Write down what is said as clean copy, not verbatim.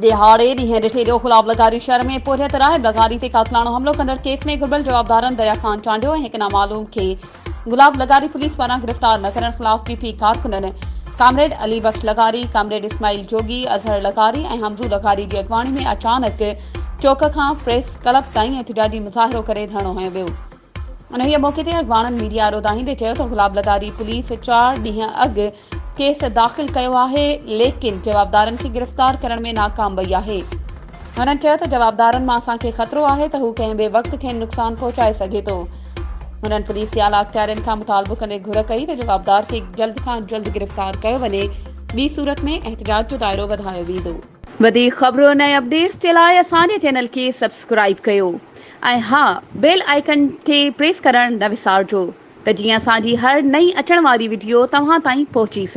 दिहाड़े ॾींहुं ॾिठे ॾियो गुलाब लगारी शहर में पुरियत राहिब लगारी ते कातलाणो हमलो कंदड़ केस में घुर्बल जवाबदारनि दरिया ख़ान चांडियो ऐं हिकु नामालूम खे गुलाब लगारी पुलिस पारां गिरफ़्तार न करण ख़िलाफ़ पीपी कारकुननि कामरेड अली बख्श लगारी, कामरेड इस्माइल जोगी, अज़हर लगारी ऐं हमज़ू लगारी जी अॻवानी में अचानक चौक खां प्रेस क्लब ताईं एहतिजाजी मुज़ाहिरो करे धरणो हंयो वियो। उन्हीअ मौक़े ते अॻवाननि मीडिया आरोदाहींदे चयो त गुलाब लगारी पुलिस 4 ॾींहं अॻु केस दाख़िल कयो आहे, लेकिन जवाबदारनि खे गिरफ़्तार करण में नाकाम वई आहे। हुननि चयो त जवाबदारनि मां असांखे ख़तरो आहे त हू कंहिं बि वक़्तु खेनि नुक़सानु पहुचाए सघे थो। हुननि पुलिस जे आला अख़्तियारनि खां मुतालबो कंदे घुर कई त जवाबदार खे जल्द खां जल्द गिरफ़्तार कयो वञे, ॿी सूरत में एहतिजाज जो दाइरो वधायो वेंदो। वधीक ख़बरुनि ऐं अपडेट्स जे लाइ असांजे चैनल खे सब्सक्राइब कयो ऐं हा, बेल आइकन खे प्रेस करणु न विसारिजो त जीअं असांजी हर नई अचण वारी वीडियो तव्हां ताईं पहुची सघे।